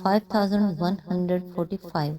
5145।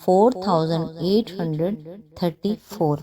4834।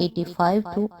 85 to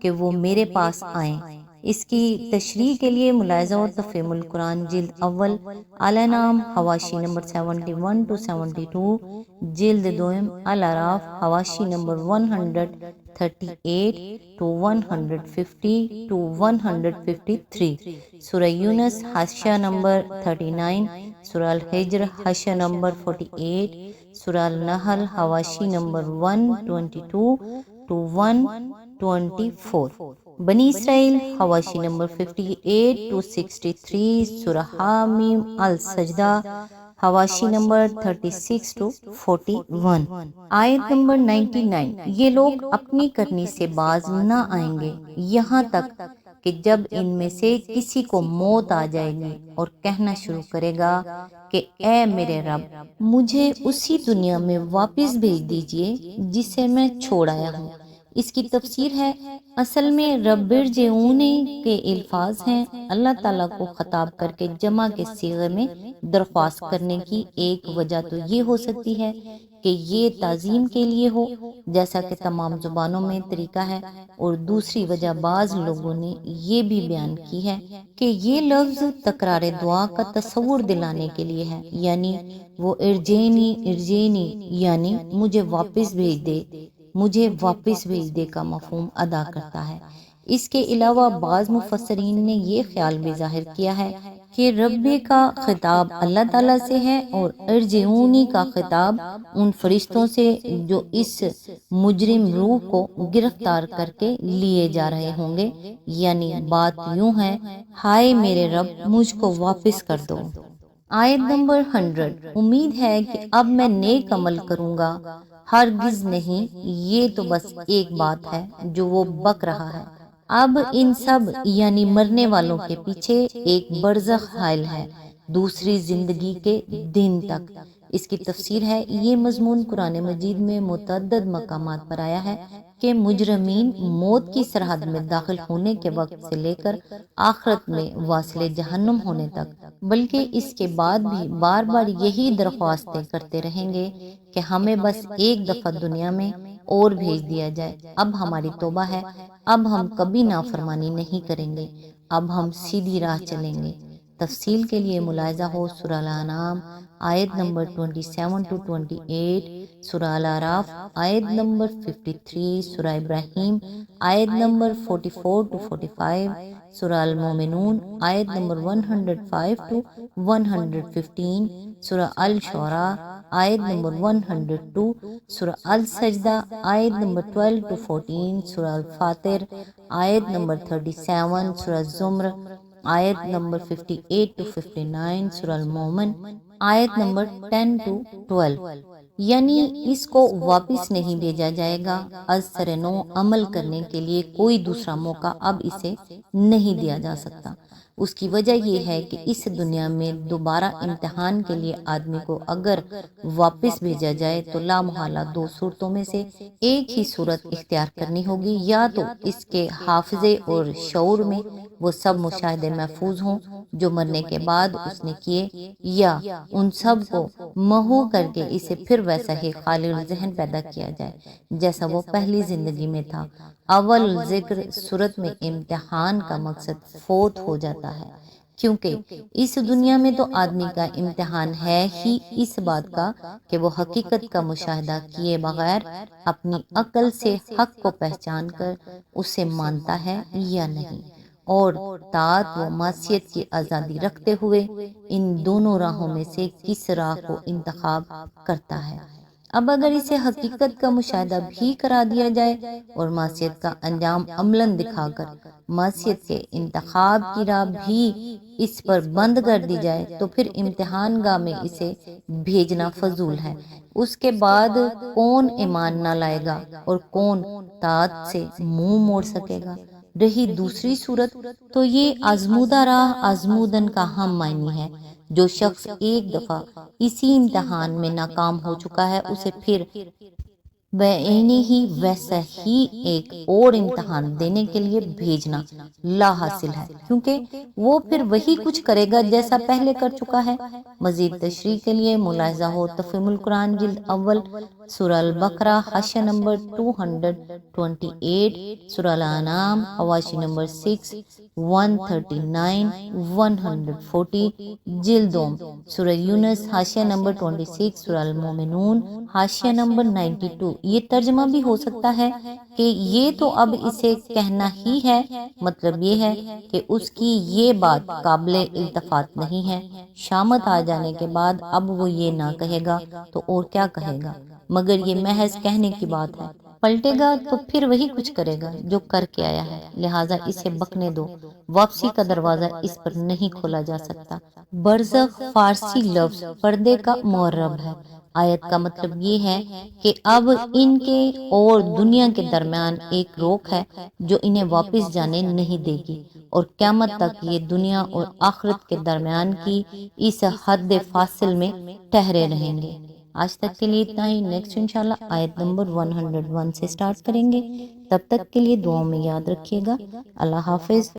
کہ وہ میرے پاس آئیں۔ اس کی تشریح کے لیے ملاحظہ و تفہیم القرآن جلد اول الانعام حواشی نمبر 71 to 72، جلد دوم الاعراف حواشی نمبر 138 to 150 to 153، سورہ یونس حاشیہ نمبر 39، سورہ الحجر حاشیہ نمبر 48، سورہ النحل حواشی نمبر 122 to 124، بنی اسرائیل حواشی نمبر 58 to 63، سورہ حامیم السجدہ حواشی نمبر 36 to 41، آیت نمبر 99۔ یہ لوگ اپنی کرنی سے باز نہ آئیں گے یہاں تک کہ جب ان میں سے کسی کو موت آ جائے گی اور کہنا شروع کرے گا کہ اے میرے رب، مجھے اسی دنیا میں واپس بھیج دیجئے جسے میں چھوڑ آیا ہوں۔ اس کی تفسیر ہے، اصل میں رب ارجعونی کے الفاظ ہیں اللہ تعالیٰ کو خطاب کر کے جمع کے صیغے میں درخواست کرنے کی۔ ایک وجہ تو یہ ہو سکتی ہے کہ یہ تعظیم کے لیے ہو جیسا کہ تمام زبانوں میں طریقہ ہے، اور دوسری وجہ بعض لوگوں نے یہ بھی بیان کی ہے کہ یہ لفظ تکرار دعا کا تصور دلانے کے لیے ہے، یعنی وہ ارجینی ارجینی یعنی مجھے واپس بھیج دے، مجھے واپس بھیج دے کا مفہوم ادا کرتا ہے۔ اس کے علاوہ بعض مفسرین نے یہ خیال بھی ظاہر کیا ہے کہ رب کا خطاب اللہ تعالیٰ سے ہے اور ارجعونی کا خطاب ان فرشتوں سے جو اس مجرم روح کو گرفتار کر کے لیے جا رہے ہوں گے، یعنی بات یوں ہے، ہائے میرے رب، مجھ کو واپس کر دو۔ آیت نمبر 100۔ امید ہے کہ اب میں نیک عمل کروں گا، ہرگز نہیں، یہ تو بس ایک بات ہے جو وہ بک رہا ہے۔ اب ان سب یعنی مرنے والوں کے پیچھے ایک برزخ حائل ہے، دوسری زندگی کے دن تک۔ اس کی تفسیر ہے، یہ مضمون قرآن مجید میں متعدد مقامات پر آیا ہے کہ مجرمین موت کی سرحد میں داخل ہونے کے وقت سے لے کر آخرت میں واصل جہنم ہونے تک، بلکہ اس کے بعد بھی بار بار یہی درخواستیں کرتے رہیں گے کہ ہمیں بس ایک دفعہ دنیا میں اور بھیج دیا جائے۔ اب ہماری توبہ ہے، اب ہم کبھی نافرمانی نہیں کریں گے، اب ہم سیدھی راہ چلیں گے۔ تفصیل کے لیے ملاحظہ ہو سورہ الانعام آیت نمبر 27 to 28، سورہ الاعراف آیت نمبر 53، سورہ ابراہیم آیت نمبر 44 to 45، سورہ المومنون آیت نمبر 105 to 115، سورہ الشعراء آیت نمبر 102، سورہ السجدہ آیت نمبر 12 to 14، سورہ الفاتر آیت نمبر 37، سورہ الزمر آیت نمبر 58 to 59، سورہ المومن آیت نمبر 10 to 12۔ یعنی اس کو واپس نہیں بھیجا جائے گا، از سر نو عمل کرنے کے لیے کوئی دوسرا موقع اب اسے نہیں دیا جا سکتا۔ اس کی وجہ یہ ہے کہ اس دنیا میں دوبارہ امتحان کے لیے آدمی کو اگر واپس بھیجا جائے تو لا محالہ دو صورتوں میں سے ایک ہی صورت اختیار کرنی ہوگی، یا تو اس کے حافظے اور شعور میں وہ سب مشاہدے محفوظ ہوں جو مرنے کے بعد اس نے کیے، یا ان سب کو محو کر کے اسے پھر ویسا ہی خالی ذہن پیدا کیا جائے جیسا وہ پہلی زندگی میں تھا۔ اول ذکر صورت میں امتحان کا مقصد فوت ہو جاتا ہے، کیونکہ اس دنیا میں تو آدمی کا امتحان ہے ہی اس بات کا کہ وہ حقیقت کا مشاہدہ کیے بغیر اپنی عقل سے حق کو پہچان کر اسے مانتا ہے یا نہیں، اور طاعت و معصیت کی آزادی رکھتے ہوئے ان دونوں راہوں میں سے کس راہ کو انتخاب کرتا ہے۔ اب اگر اسے حقیقت کا مشاہدہ بھی کرا دیا جائے اور معصیت کا انجام عملاً دکھا کر معصیت کے انتخاب کی راہ بھی اس پر بند کر دی جائے تو پھر امتحان گاہ میں اسے بھیجنا فضول ہے۔ اس کے بعد کون ایمان نہ لائے گا اور کون طاعت سے منہ موڑ سکے گا؟ رہی دوسری صورت تو یہ آزمودہ راہ آزمودن کا ہم معنی ہے۔ جو شخص ایک دفعہ اسی امتحان میں ناکام ہو چکا ہے اسے پھر بعینی ہی ویسا ہی ایک اور امتحان دینے کے لیے بھیجنا لا حاصل ہے، کیونکہ وہ پھر وہی کچھ کرے گا جیسا پہلے کر چکا ہے۔ مزید تشریح کے لیے ملاحظہ ہو تفہیم القرآن جلد اول سورہ البقرہ حاشیہ نمبر 228، سورہ الانعام حواشی نمبر 6، 139، 140، جلدوم، سورہ یونس حاشیہ نمبر 26، سورہ المومنون حاشیہ نمبر 92۔ یہ ترجمہ بھی ہو سکتا ہے کہ یہ تو اب اسے کہنا ہی ہے، مطلب یہ ہے کہ اس کی یہ بات قابل التفات نہیں ہے، شامت آ جانے کے بعد اب وہ یہ نہ کہے گا تو اور کیا کہے گا، مگر یہ محض کہنے کی بات ہے، پلٹے گا تو پھر وہی کچھ کرے گا جو کر کے آیا ہے، لہٰذا اسے بکنے دو، واپسی کا دروازہ اس پر نہیں کھولا جا سکتا۔ برزخ فارسی لفظ پردے کا معرب ہے۔ آیت کا مطلب یہ ہے کہ اب ان کے اور دنیا کے درمیان ایک روک ہے جو انہیں واپس جانے نہیں دے گی، اور قیامت تک یہ دنیا اور آخرت کے درمیان کی اس حد فاصل میں ٹھہرے رہیں گے۔ آج تک کے لیے اتنا ہی، نیکسٹ انشاءاللہ آیت نمبر 101 سے سٹارٹ کریں گے۔ تب تک کے لیے دعاؤں میں یاد رکھیے گا۔ اللہ حافظ۔